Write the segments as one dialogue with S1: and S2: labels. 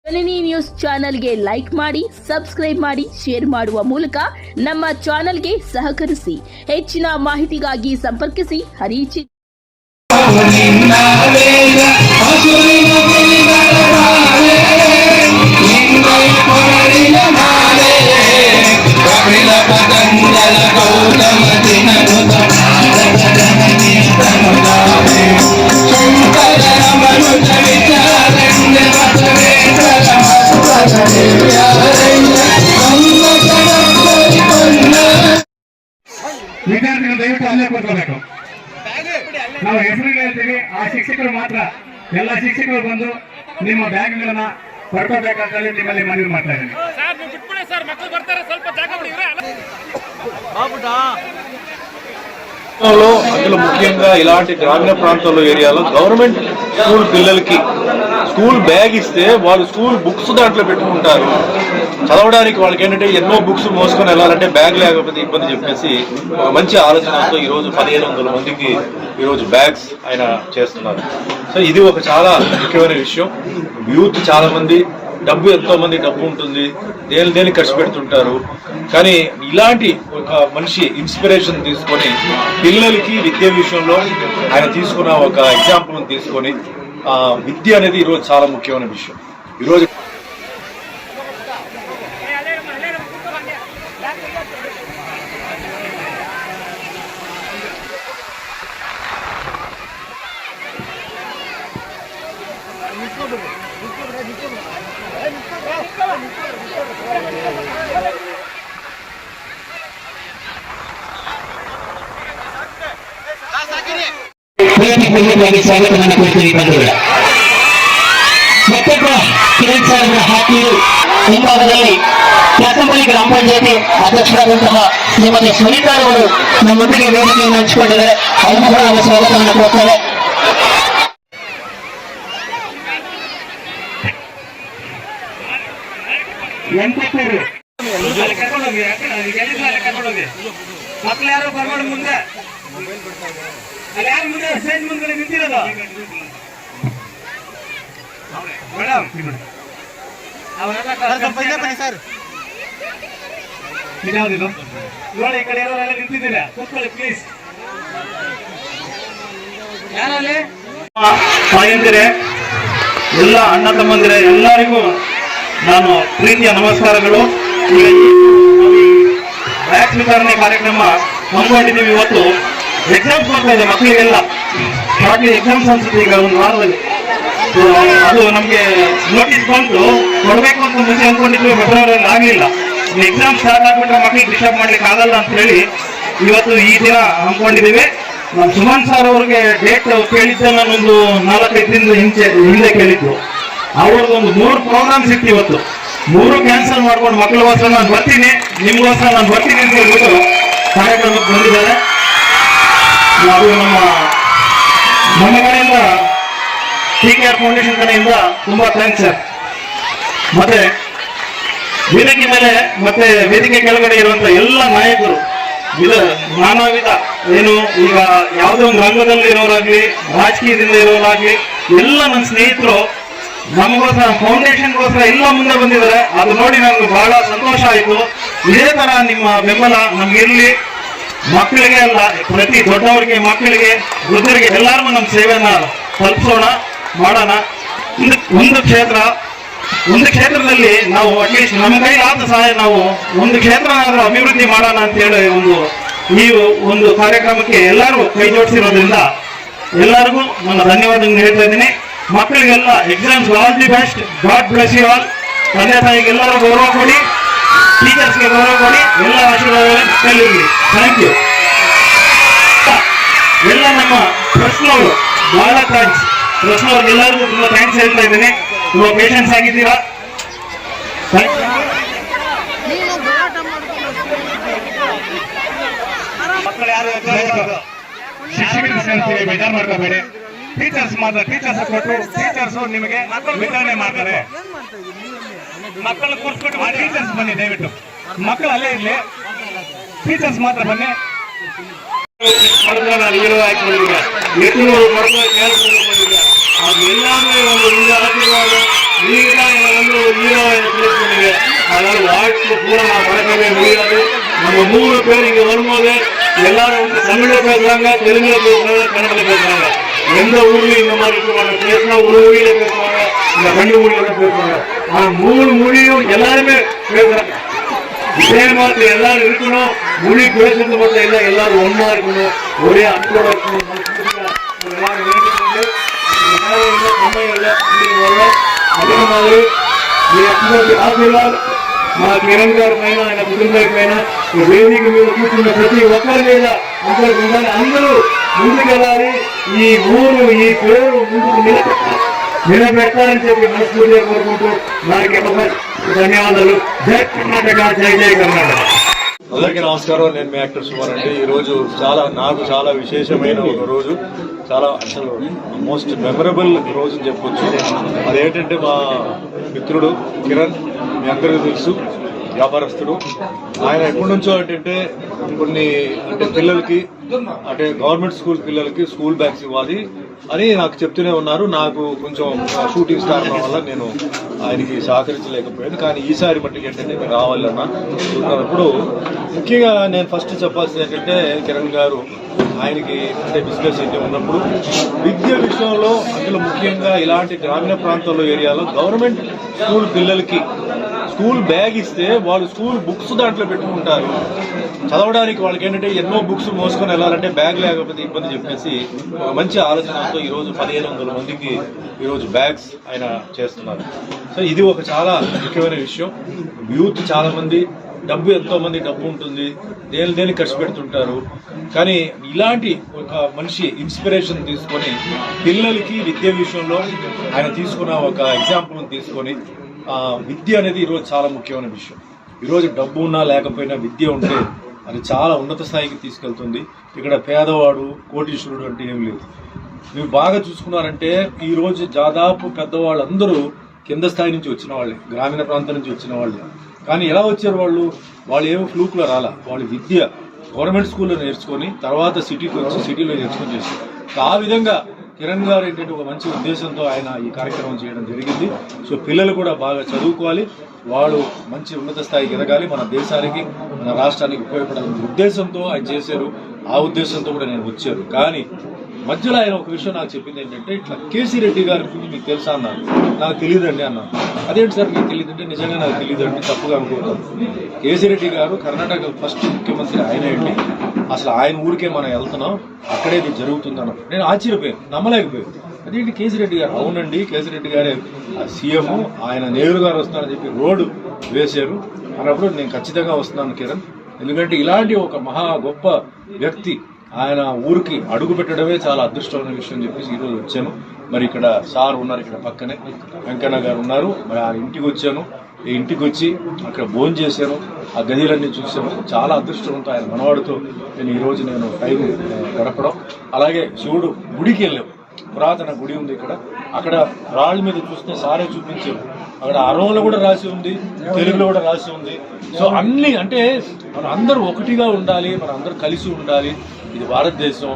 S1: ಜನನಿ news ಚಾನೆಲ್ಗೆ like ಮಾಡಿ, subscribe ಮಾಡಿ, ಶೇರ್ ಮಾಡುವ ಮೂಲಕ ನಮ್ಮ ಚಾನೆಲ್ಗೆ ಸಹಕರಿಸಿ. ಹೆಚ್ಚಿನ ಮಾಹಿತಿಗಾಗಿ ಸಂಪರ್ಕಿಸಿ ಹರಿಚಿ.
S2: ವಿದ್ಯಾರ್ಥಿಗಳು ದಯವಿಟ್ಟು ಅಲ್ಲೇ ಕೂತ್ಕೋಬೇಕು. ನಾವು ಹೆಸರು ಹೇಳ್ತೀವಿ, ಆ ಶಿಕ್ಷಕರು ಮಾತ್ರ ಎಲ್ಲ ಶಿಕ್ಷಕರು ಬಂದು ನಿಮ್ಮ ಬ್ಯಾಗ್ಗಳನ್ನ ಹೊರಕೋಬೇಕಾದ್ರೆ ನಿಮ್ಮಲ್ಲಿ ಮನವಿ ಮಾಡ್ತಾ ಇದ್ದೀನಿ.
S3: అందులో ముఖ్యంగా ఇలాంటి గ్రామీణ ప్రాంతాల్లో ఏరియాలో గవర్నమెంట్ స్కూల్ పిల్లలకి స్కూల్ బ్యాగ్ ఇస్తే వాళ్ళు స్కూల్ బుక్స్ దాంట్లో పెట్టుకుంటారు. చదవడానికి వాళ్ళకి ఏంటంటే ఎన్నో బుక్స్ మోసుకొని వెళ్ళాలంటే బ్యాగ్ లేకపోతే ఇబ్బంది చెప్పేసి ఒక మంచి ఆలోచనతో ఈరోజు 1500 మందికి ఈరోజు బ్యాగ్స్ ఆయన చేస్తున్నారు. సో ఇది ఒక చాలా ముఖ్యమైన విషయం. యూత్ చాలా మంది ఎంతో మంది డబ్బు ఉంటుంది, దేని ఖర్చు పెడుతుంటారు. కానీ ఇలాంటి ఒక మనిషి ఇన్స్పిరేషన్ తీసుకొని పిల్లలకి విద్య విషయంలో ఆయన తీసుకున్న ఒక ఎగ్జాంపుల్ తీసుకొని విద్య అనేది ఈరోజు చాలా ముఖ్యమైన విషయం. ఈరోజు
S4: ಸ್ವಾಗತವನ್ನು ಕೊಡ್ತೀವಿ. ಮತ್ತೊಬ್ಬ ಕಿರಣ್ ಸರ್ ಹಾಕಿ ಹಿಂಭಾಗದಲ್ಲಿ ಕ್ಯಾಸಂಬಳಿ ಗ್ರಾಮ ಪಂಚಾಯತಿ ಅಧ್ಯಕ್ಷರಾದಂತಹ ಶ್ರೀಮತಿ ಸುನೀತಾ ಅವರು ನಮ್ಮೊಂದಿಗೆ ವೇದಿಕೆಯನ್ನು ಹಂಚಿಕೊಂಡಿದ್ದಾರೆ. ಅವರು ಕೂಡ ನಮ್ಮ ಸ್ವಾಗತವನ್ನು ಕೊಡ್ತಾರೆ.
S2: ಮಕ್ಕಳು ಯಾರು ಬರ್ಬೇಡ ಮುಂದೆ, ಅಲ್ಲಿ ಯಾರು ಮುಂದೆ ಸ್ಟೇಜ್ ಮುಂದೆ ನಿಂತಿರೋದು ಮೇಡಮ್, ಇದ್ಯಾವ್ದಿದು ನೋಡಿ, ಈ ಕಡೆ ಯಾರೆಲ್ಲ ನಿಂತಿದ್ದೀರಾ ಕೂತ್ಕೊಳ್ಳಿ ಪ್ಲೀಸ್. ಯಾರಲ್ಲಿ ತಾಯಂದಿರೆ, ಎಲ್ಲ ಅಣ್ಣ ತಮ್ಮಂದಿರೆ, ಎಲ್ಲರಿಗೂ ನಾನು ಪ್ರೀತಿಯ ನಮಸ್ಕಾರಗಳು. ಈಗ ಬ್ಯಾಗ್ ವಿತರಣೆ ಕಾರ್ಯಕ್ರಮ ಹಮ್ಮಿಕೊಂಡಿದ್ದೀವಿ. ಇವತ್ತು ಎಕ್ಸಾಮ್ಸ್ ಬರ್ತಾ ಇದೆ ಮಕ್ಕಳಿಗೆಲ್ಲ, ಶಾರ್ಟ್ಲಿ ಎಕ್ಸಾಮ್ಸ್ ಅನ್ಸುತ್ತೆ ಈಗ ಒಂದು ವಾರದಲ್ಲಿ. ಅದು ನಮಗೆ ನೋಟಿಸ್ ಬಂತು, ಕೊಡಬೇಕು ಅಂತ ಮುಂಚೆ ಅಂದ್ಕೊಂಡಿದ್ವಿ, ಫೆಬ್ರವರಿಯಲ್ಲಿ ಆಗಲಿಲ್ಲ. ಎಕ್ಸಾಮ್ ಸ್ಟಾರ್ಟ್ ಆಗ್ಬಿಟ್ರೆ ಮಕ್ಕಳಿಗೆ ಡಿಸ್ಟರ್ಬ್ ಮಾಡ್ಲಿಕ್ಕೆ ಆಗಲ್ಲ ಅಂತ ಹೇಳಿ ಇವತ್ತು ಈ ದಿನ ಹಮ್ಮಿಕೊಂಡಿದ್ದೀವಿ. ನಮ್ಮ ಸುಮನ್ ಸರ್ ಅವ್ರಿಗೆ ಡೇಟ್ ಕೇಳಿದ್ದೆ, ನಾನೊಂದು 4-5 ದಿನದ ಹಿಂದೆ ಕೇಳಿದ್ದು. ಅವ್ರದ್ದೊಂದು 3 ಪ್ರೋಗ್ರಾಮ್ಸ್ ಇತ್ತು. ಇವತ್ತು 3 ಕ್ಯಾನ್ಸಲ್ ಮಾಡ್ಕೊಂಡು ಮಕ್ಕಳಿಗೋಸ್ಕರ ನಾನು ಬರ್ತೀನಿ, ನಿಮ್ಗೋಸ್ಕರ ನಾನು ಬರ್ತೀನಿ ಅಂತ ಹೇಳ್ಬಿಟ್ಟು ಕಾರ್ಯಕ್ರಮಕ್ಕೆ ಬಂದಿದ್ದಾರೆ. ನಾವು ನಮ್ಮ ಕಡೆಯಿಂದ TKR ಫೌಂಡೇಶನ್ ಕಡೆಯಿಂದ ತುಂಬಾ ಥ್ಯಾಂಕ್ಸ್ ಸರ್. ಮತ್ತೆ ವೇದಿಕೆ ಮೇಲೆ ಮತ್ತೆ ವೇದಿಕೆ ಕೆಳಗಡೆ ಇರುವಂತ ಎಲ್ಲ ನಾಯಕರು, ನಾನಾ ವಿಧ ಏನು ಈಗ ಯಾವುದೋ ಒಂದು ರಂಗದಲ್ಲಿ ಇರೋರಾಗ್ಲಿ, ರಾಜಕೀಯದಿಂದ ಇರೋರಾಗ್ಲಿ, ಎಲ್ಲ ನನ್ನ ಸ್ನೇಹಿತರು ನಮಗೋಸ್ಕರ ಫೌಂಡೇಶನ್ಗೋಸ್ಕರ ಎಲ್ಲ ಮುಂದೆ ಬಂದಿದ್ದಾರೆ. ಅದು ನೋಡಿ ನನಗೆ ಬಹಳ ಸಂತೋಷ ಆಯಿತು. ಇದೇ ತರ ನಿಮ್ಮ ಬೆಂಬಲ ನಮ್ಗಿರ್ಲಿ. ಮಕ್ಕಳಿಗೆ ಅಲ್ಲ, ಪ್ರತಿ ದೊಡ್ಡವರಿಗೆ, ಮಕ್ಕಳಿಗೆ, ವೃದ್ಧರಿಗೆ ಎಲ್ಲರಿಗೂ ನಮ್ಮ ಸೇವೆಯನ್ನ ತಲುಪಿಸೋಣ, ಮಾಡೋಣ. ಒಂದು ಕ್ಷೇತ್ರದಲ್ಲಿ ನಾವು ಅಟ್ಲೀಸ್ಟ್ ನಮ್ಮ ಕೈಲಾದ ಸಹಾಯ ನಾವು ಒಂದು ಕ್ಷೇತ್ರನಾದ್ರೂ ಅಭಿವೃದ್ಧಿ ಮಾಡೋಣ ಅಂತ ಹೇಳಿ ಈ ಒಂದು ಕಾರ್ಯಕ್ರಮಕ್ಕೆ ಎಲ್ಲರೂ ಕೈ ಜೋಡಿಸಿರೋದ್ರಿಂದ ಎಲ್ಲರಿಗೂ ನನ್ನ ಧನ್ಯವಾದಗಳನ್ನು ಹೇಳ್ತಾ ಇದ್ದೀನಿ. ಮಕ್ಕಳಿಗೆಲ್ಲ exams all the best, God bless you all. ತಂದೆ ತಾಯಿಗೆ ಎಲ್ಲರೂ ಗೌರವ ಕೊಡಿ, ಟೀಚರ್ಸ್ಗೆ ಗೌರವ ಕೊಡಿ, ಎಲ್ಲ ಆಶೀರ್ವಾದ ಕಲಿಯಿರಿ. Thank you. ಎಲ್ಲ ನಮ್ಮ ಪ್ರಶ್ನವರು ಬಹಳ ಥ್ಯಾಂಕ್ಸ್. ಪ್ರಶ್ನವ್ರಿಗೆ ಎಲ್ಲರಿಗೂ ತುಂಬಾ ಥ್ಯಾಂಕ್ಸ್ ಹೇಳ್ತಾ ಇದ್ದೀನಿ. ತುಂಬಾ ಪೇಷನ್ಸ್ ಆಗಿದ್ದೀರಾ. ಮಕ್ಕಳು ಯಾರು ಶಿಕ್ಷಕರಿಗೆ ಸೇರ್ತೀವಿ, ಬೇಜಾರು ಮಾಡ್ಕೋಬೇಡಿ. ಟೀಚರ್ಸ್ ಮಾತ್ರ, ಟೀಚರ್ಸ್ ಕೊಟ್ಟು ಟೀಚರ್ಸ್ ನಿಮಗೆ ವಿತರಣೆ ಮಾಡ್ತಾರೆ. ಮಕ್ಕಳು ಕೂರಿಸ್ಬಿಟ್ಟು ಟೀಚರ್ಸ್ ಬನ್ನಿ, ದಯವಿಟ್ಟು ಮಕ್ಕಳು ಅಲ್ಲೇ ಇರ್ಲಿ, ಟೀಚರ್ಸ್ ಮಾತ್ರ ಬನ್ನಿ. ಹೀರೋ ಹಾಕಿಕೊಂಡಿಲ್ಲ, ಎತ್ತುಗಳು ಎಲ್ಲಾமே ಒಂದು ಆಶೀರ್ವಾದ. ಈಗ ಒಂದು ஹீரோ செலக்ட் பண்ணுங்க. அதனால வாழ்க்கை பூரா நான் பழக்கமே முடியாது. நம்ம 3 பேர் இங்க வரும்போது எல்லாரும் வந்து தமிழ்ல பேசுறாங்க, தெலுங்குல பேசுறாங்க, கன்னடத்துல பேசுறாங்க. எந்த ஊர்லயும் இந்த மாதிரி இருப்பாங்க. பேசினா ஒரு மொழியில பேசுவாங்க, இந்த 2 மொழியில பேசுவாங்க. ஆனா 3 மொழியும் எல்லாருமே பேசுறாங்க. இதே மாதிரி எல்லாரும் இருக்கணும். மொழி பேசுறது மட்டும் இல்லை, எல்லாரும் ஒன்னா இருக்கணும், ஒரே அன்போட இருக்கணும். எல்லாரும் வேண்டிக்கொண்டு అదే మాదిరి మీ అందరి ఆశీర్వాద్ మా కిరణ్ గారి పైన ఆయన కుటుంబం పైన వేదిక మీద కూర్చున్న ప్రతి ఒక్కరి మీద అందరికి ఉండాలి. అందరూ ముందుకెళ్ళాలి. ఈ ఊరు ఈ పేరు ముందుకు నిలబెట్టాలని చెప్పి మనస్ఫూర్తిగా కోరుకుంటూ నాకు ధన్యవాదాలు. జై కర్ణాటక, జై జై కర్ణాటక.
S3: అందరికీ నమస్కారం. నేను మీ యాక్టర్ సుమార్ అండి. ఈరోజు నాకు చాలా విశేషమైన ఒక రోజు, చాలా అసలు మోస్ట్ మెమరబుల్ రోజు అని చెప్పొచ్చు. అదేంటంటే మా మిత్రుడు కిరణ్, మీ అందరికీ తెలుసు, వ్యాపారస్తుడు. ఆయన ఎప్పటి నుంచో అంటే కొన్ని పిల్లలకి గవర్నమెంట్ స్కూల్ పిల్లలకి స్కూల్ బ్యాగ్స్ ఇవ్వాలి అని నాకు చెప్తూనే ఉన్నారు. నాకు కొంచెం షూటింగ్ స్టార్ వల్ల నేను ఆయనకి సహకరించలేకపోయాను. కానీ ఈసారి మట్టికి ఏంటంటే మీరు రావాలన్నా చూసినప్పుడు ముఖ్యంగా నేను ఫస్ట్ చెప్పాల్సింది ఏంటంటే కిరణ్ గారు ఆయనకి బిజినెస్ అయితే ఉన్నప్పుడు విద్య విషయంలో అందులో ముఖ్యంగా ఇలాంటి గ్రామీణ ప్రాంతాల్లో ఏరియాలో గవర్నమెంట్ స్కూల్ పిల్లలకి స్కూల్ బ్యాగ్ ఇస్తే వాళ్ళు స్కూల్ బుక్స్ దాంట్లో పెట్టుకుంటారు. చదవడానికి వాళ్ళకి ఏంటంటే ఎన్నో బుక్స్ మోసుకొని వెళ్ళాలంటే బ్యాగ్ లేకపోతే ఇబ్బంది చెప్పేసి ఒక మంచి ఆలోచనతో ఈరోజు 1500 మందికి ఈరోజు బ్యాగ్స్ ఆయన చేస్తున్నారు. సో ఇది ఒక చాలా ముఖ్యమైన విషయం. యూత్ చాలా మంది ఎంతో మంది డబ్బు ఉంటుంది, దేని ఖర్చు పెడుతుంటారు. కానీ ఇలాంటి ఒక మనిషి ఇన్స్పిరేషన్ తీసుకొని పిల్లలకి విద్య విషయంలో ఆయన తీసుకున్న ఒక ఎగ్జాంపుల్ తీసుకొని విద్య అనేది ఈరోజు చాలా ముఖ్యమైన విషయం. ఈరోజు డబ్బు ఉన్నా లేకపోయినా విద్య ఉంటే అది చాలా ఉన్నత స్థాయికి తీసుకెళ్తుంది. ఇక్కడ పేదవాడు కోటీశ్వరుడు అంటే ఏం లేదు. మీరు బాగా చూసుకున్నారంటే ఈరోజు దాదాపు పెద్దవాళ్ళందరూ కింద స్థాయి నుంచి వచ్చిన వాళ్ళే, గ్రామీణ ప్రాంతం నుంచి వచ్చిన వాళ్ళే. కానీ ఎలా వచ్చారు వాళ్ళు ఏమో ఫ్లూక్లో రాలా. వాళ్ళు విద్య గవర్నమెంట్ స్కూల్లో నేర్చుకొని తర్వాత సిటీకి వచ్చి సిటీలో నేర్చుకొని చేశారు. ఆ విధంగా కిరణ్ గారు ఏంటంటే ఒక మంచి ఉద్దేశంతో ఆయన ఈ కార్యక్రమం చేయడం జరిగింది. సో పిల్లలు కూడా బాగా చదువుకోవాలి, వాళ్ళు మంచి ఉన్నత స్థాయికి ఎదగాలి, మన దేశానికి మన రాష్ట్రానికి ఉపయోగపడాలనే ఉద్దేశంతో ఆయన చేశారు. ఆ ఉద్దేశంతో కూడా నేను వచ్చాను. కానీ మధ్యలో ఆయన ఒక విషయం నాకు చెప్పింది ఏంటంటే ఇట్లా కేసీ రెడ్డి గారి గురించి మీకు తెలుసా అన్నారు. నాకు తెలియదండి అన్నాను. అదేంటి సార్ మీకు తెలియదంటే నిజంగా నాకు తెలియదండి, తప్పుగా అనుకుంటాను. కేసీ రెడ్డి గారు కర్ణాటక ఫస్ట్ ముఖ్యమంత్రి ఆయనేంటి, అసలు ఆయన ఊరికే మనం వెళ్తున్నాం, అక్కడే ఇది జరుగుతుంది అన్నారు. నేను ఆశ్చర్యపోయాను, నమ్మలేకపోయాను. అదేంటి కేసీ రెడ్డి గారు? అవునండి, కేసీ రెడ్డి గారే సీఎం, ఆయన నెహ్రూ గారు వస్తున్నారని చెప్పి రోడ్డు వేశారు అన్నప్పుడు నేను ఖచ్చితంగా వస్తున్నాను కిరణ్, ఎందుకంటే ఇలాంటి ఒక మహా గొప్ప వ్యక్తి ఆయన ఊరికి అడుగు పెట్టడమే చాలా అదృష్టమైన విషయం అని చెప్పేసి ఈరోజు వచ్చాను. మరి ఇక్కడ సార్ ఉన్నారు, ఇక్కడ పక్కనే వెంకన్న గారు ఉన్నారు. మరి ఆ ఇంటికి వచ్చాను. ఈ ఇంటికి వచ్చి అక్కడ భోజనం చేశాను, ఆ గదిలన్నీ చూశాను. చాలా అదృష్టంతో ఆయన మనవాడితో ఈరోజు నేను టైం గడపడం. అలాగే శివుడు గుడికి వెళ్ళాం, పురాతన గుడి ఉంది ఇక్కడ. అక్కడ రాళ్ళ మీద చూస్తే సారే చూపించారు. అక్కడ అరవంలో కూడా రాసి ఉంది, తెలుగులో కూడా రాసి ఉంది. సో అన్ని అంటే మన అందరూ ఒకటిగా ఉండాలి, మన అందరూ కలిసి ఉండాలి. ఇది భారతదేశం,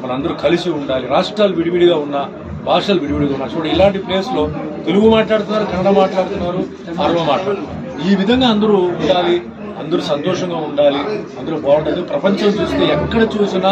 S3: మనందరూ కలిసి ఉండాలి. రాష్ట్రాలు విడివిడిగా ఉన్నా, భాషలు విడివిడిగా ఉన్నా. చూడండి, ఇలాంటి ప్లేస్లో తెలుగు మాట్లాడుతున్నారు, కన్నడ మాట్లాడుతున్నారు, అరవ మాట్లాడుతున్నారు. ఈ విధంగా అందరూ ఉండాలి, అందరూ సంతోషంగా ఉండాలి, అందరూ బాగుంటుంది. ప్రపంచం చూస్తే ఎక్కడ చూసినా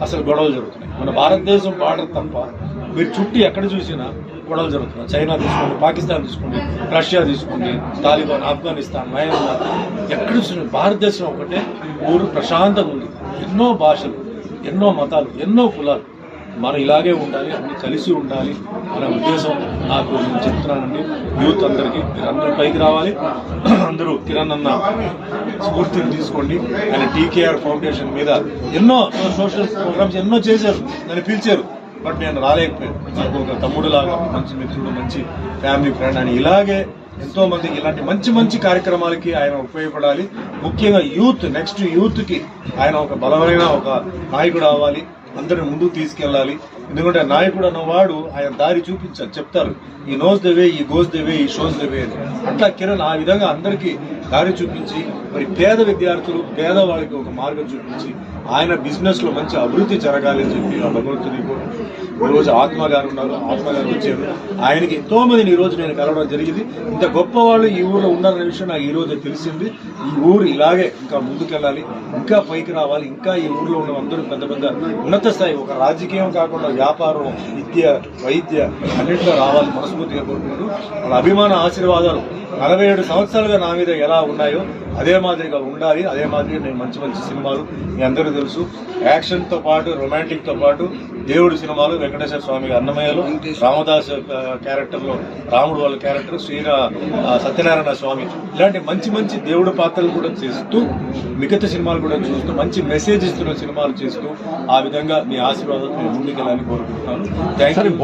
S3: అసలు గొడవలు జరుగుతున్నాయి. మన భారతదేశం బార్డర్ తప్ప మీరు చుట్టూ ఎక్కడ చూసినా గొడవలు జరుగుతున్నాయి. చైనా తీసుకోండి, పాకిస్తాన్ తీసుకోండి, రష్యా తీసుకోండి, తాలిబాన్, ఆఫ్ఘనిస్తాన్, మయన్మార్, ఎక్కడ చూసిన భారతదేశం ఒకటే ఊరు ప్రశాంతంగా ఉంది. ఎన్నో భాషలు, ఎన్నో మతాలు, ఎన్నో కులాలు. మనం ఇలాగే ఉండాలి, అన్ని కలిసి ఉండాలి అనే ఉద్దేశం నాకు నేను చెప్తున్నానండి. యూత్ అందరికీ మీరు అందరూ పైకి రావాలి. అందరూ కిరణ్ అన్న స్ఫూర్తిని తీసుకోండి. ఆయన టీకేఆర్ ఫౌండేషన్ మీద ఎన్నో సోషల్ ప్రోగ్రామ్స్ ఎన్నో చేశారు, నన్ను పిలిచారు, బట్ నేను రాలేకపోయాను. నాకు ఒక తమ్ముడు లాగా, మంచి మిత్రుడు, మంచి ఫ్యామిలీ ఫ్రెండ్ అని ఇలాగే ఎంతో మంది ఇలాంటి మంచి మంచి కార్యక్రమాలకి ఆయన ఉపయోగపడాలి. ముఖ్యంగా యూత్, నెక్స్ట్ యూత్కి ఆయన ఒక బలమైన ఒక నాయకుడు అవ్వాలి, అందరిని ముందుకు తీసుకెళ్ళాలి. ఎందుకంటే నాయకుడు అన్నవాడు ఆయన దారి చూపించాలి, చెప్తారు ఈ నోస్ ద వే, ఈ గోస్ ద వే, ఈ షోస్ ద వే అని. అట్లా కిరణ్ ఆ విధంగా అందరికీ దారి చూపించి మరి పేద విద్యార్థులు, పేదవాళ్ళకి ఒక మార్గం చూపించి ఆయన బిజినెస్ లో మంచి అభివృద్ధి జరగాలి అని చెప్పి ఆ భగవంతుని కూడా ఈరోజు ఆత్మ గారు ఉన్నారు, ఆత్మ గారు వచ్చారు. ఆయనకి ఎంతో మందిని ఈ రోజు నేను కలవడం జరిగింది. ఇంత గొప్ప వాళ్ళు ఈ ఊర్లో ఉన్నారనే విషయం నాకు ఈ రోజు తెలిసింది. ఈ ఊరు ఇలాగే ఇంకా ముందుకెళ్ళాలి, ఇంకా పైకి రావాలి, ఇంకా ఈ ఊర్లో ఉన్న అందరూ పెద్ద పెద్ద ఉన్నత స్థాయి, ఒక రాజకీయం కాకుండా వ్యాపారం, విద్య, వైద్య అన్నింటిలో రావాలి మనస్ఫూర్తిగా కోరుకుంటూ వాళ్ళ అభిమాన ఆశీర్వాదాలు 47 సంవత్సరాలుగా నా మీద ఎలా ఉన్నాయో అదే మాదిరిగా ఉండాలి. అదే మాదిరిగా నేను మంచి మంచి సినిమాలు మీ అందరూ తెలుసు, యాక్షన్తో పాటు రొమాంటిక్తో పాటు దేవుడు సినిమాలు, వెంకటేశ్వర స్వామి అన్నమయ్యలో రామదాస్ క్యారెక్టర్లో రాముడు వాళ్ళ క్యారెక్టర్, సత్యనారాయణ స్వామి, ఇలాంటి మంచి మంచి దేవుడు పాత్రలు కూడా చేస్తూ మిగతా సినిమాలు కూడా చూస్తూ మంచి మెసేజ్ ఇస్తున్న సినిమాలు చేస్తూ ఆ విధంగా మీ ఆశీర్వాదాలు ముందుకెళ్ళాలని కోరుకుంటున్నాను. Thank you.